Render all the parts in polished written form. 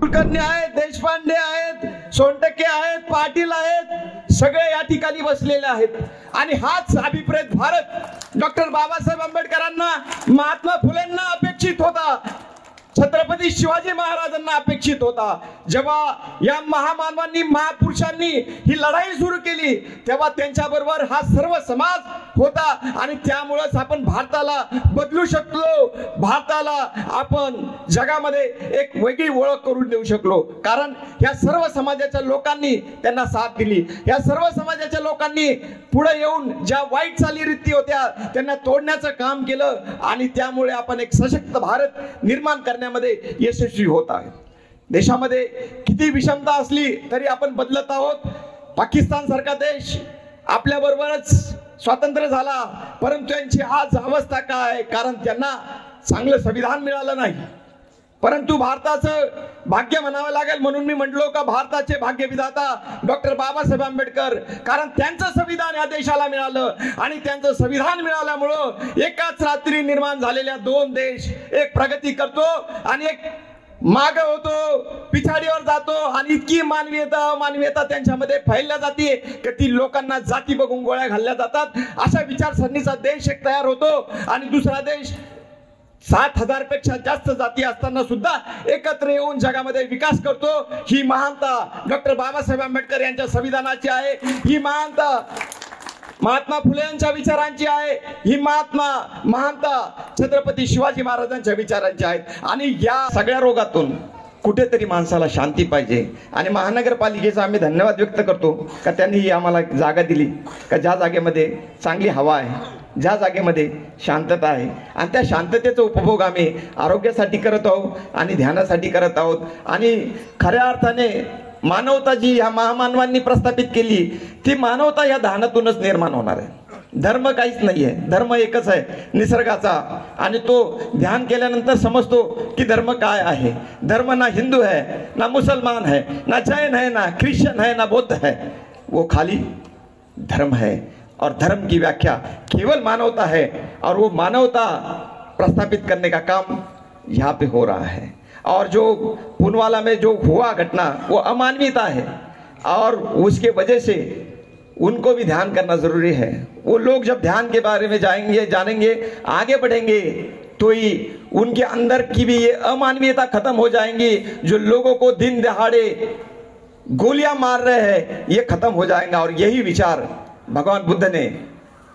कुलकर्णी आहेत, देशपांडे आहेत, सोनटक्के आहेत, पाटील आहेत, सगळे या ठिकाणी बसलेले आहेत. आणि हाच अभिप्रेत भारत डॉक्टर बाबासाहेब आंबेडकरांना, महात्मा फुलेंना अपेक्षित होता, छत्रपती शिवाजी महाराजांना अपेक्षित होता. जेव्हा या महामानवांनी, महापुरुषांनी ही लढाई सुरू केली तेव्हा त्यांच्याबरोबर हा सर्व समाज होता. आणि त्यामुळेच आपण भारताला बदलू शकलो, भारताला आपण जगामध्ये एक वेगळी ओळख करून देऊ शकलो. कारण या सर्व समाजाच्या लोकांनी त्यांना साथ दिली. या सर्व समाजाच्या लोकांनी पुढे येऊन ज्या वाईट चालीरीती होत्या त्यांना तोडण्याचं काम केलं. आणि त्यामुळे आपण एक सशक्त भारत निर्माण करण्यामध्ये यशस्वी होत आहे. देशामध्ये किती विषमता असली तरी आपण बदलत आहोत. पाकिस्तान सारखा देश आपल्या बरोबरच स्वातंत्र्य झाला, परंतु यांची आज अवस्था काय? कारण त्यांना चांगलं संविधान मिळालं नाही. परंतु भारताचं भाग्य म्हणावं लागेल. म्हणून मी म्हटलो का भारताचे भाग्य विधाता डॉक्टर बाबासाहेब आंबेडकर. कारण त्यांचं संविधान या देशाला मिळालं आणि त्यांचं संविधान मिळाल्यामुळं एकाच रात्री निर्माण झालेल्या दोन देश, एक प्रगती करतो आणि एक माग होतो, पिछाडीवर जातो. आणि इतकी मानवीयता त्यांच्यामध्ये फैलल्या जाते की ती लोकांना जाती बघून गोळ्या घालल्या जातात. अशा विचारसरणीचा देश एक तयार होतो आणि दुसरा देश 7,000 पेक्षा जास्त जाती असताना सुद्धा एकत्र येऊन जगामध्ये विकास करतो. ही महानता डॉक्टर बाबासाहेब आंबेडकर यांच्या संविधानाची आहे. ही महानता महात्मा फुले यांच्या विचारांची आहे. ही महानता छत्रपती शिवाजी महाराजांच्या विचारांची आहेत. आणि या सगळ्या रोगातून कुठेतरी माणसाला शांती पाहिजे. आणि महानगरपालिकेचा आम्ही धन्यवाद व्यक्त करतो का त्यांनी ही आम्हाला जागा दिली, का ज्या जागेमध्ये चांगली हवा आहे, ज्या जागेमध्ये शांतता आहे, आणि त्या शांततेचा उपभोग आम्ही आरोग्यासाठी करत आहोत आणि ध्यानासाठी करत आहोत. आणि खऱ्या अर्थाने मानवता जी ह्या महामानवांनी प्रस्थापित केली ती मानवता या ध्यानातूनच निर्माण होणार आहे. धर्म काहीच नाही आहे, धर्म एकच आहे निसर्गाचा. आणि तो ध्यान केल्यानंतर समजतो की धर्म काय आहे. धर्म ना हिंदू है, ना मुसलमान है, ना जैन है, ना ख्रिश्चन है, ना बौद्ध है. वो खाली धर्म है. और धर्म की व्याख्या केवल मानवता है. और वो मानवता प्रस्थापित करने का काम यहाँ पे हो रहा है. और जो पुनवाला में जो हुआ घटना वो अमानवीयता है और उसके वजह से उनको भी ध्यान करना जरूरी है. वो लोग जब ध्यान के बारे में जानेंगे, आगे बढ़ेंगे तो ही उनके अंदर की भी ये अमानवीयता खत्म हो जाएंगी. जो लोगों को दिन दहाड़े गोलियां मार रहे हैं ये खत्म हो जाएगा. और यही विचार भगवान बुद्ध ने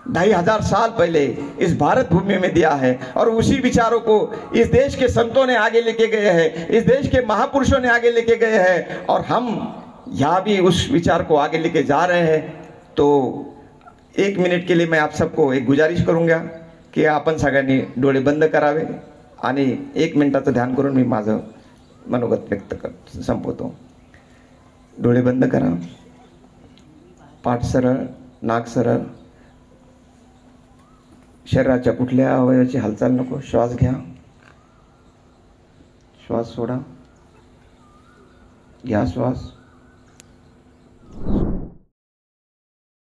2500 साल पहले इस भारत भूमि में दिया है. और उसी विचारों को इस देश के संतों ने आगे लेके गए हैं, इस देश के महापुरुषों ने आगे लेके गए हैं. और हम यहाँ भी उस विचार को आगे लेके जा रहे हैं. तो 1 मिनिट के लिए मैं आप सबको एक गुजारिश करूँगा की आपण सगळ्यांनी डोळे बंद करावे आणि 1 मिनिटाचं ध्यान करून मी माझं मनोगत व्यक्त संपवतो. डोळे बंद करा, पाठ सरळ, नाक सरळ, शरीराच्या कुठल्या अवयवाची हालचाल नको. श्वास घ्या, श्वास सोडा, घ्या श्वास.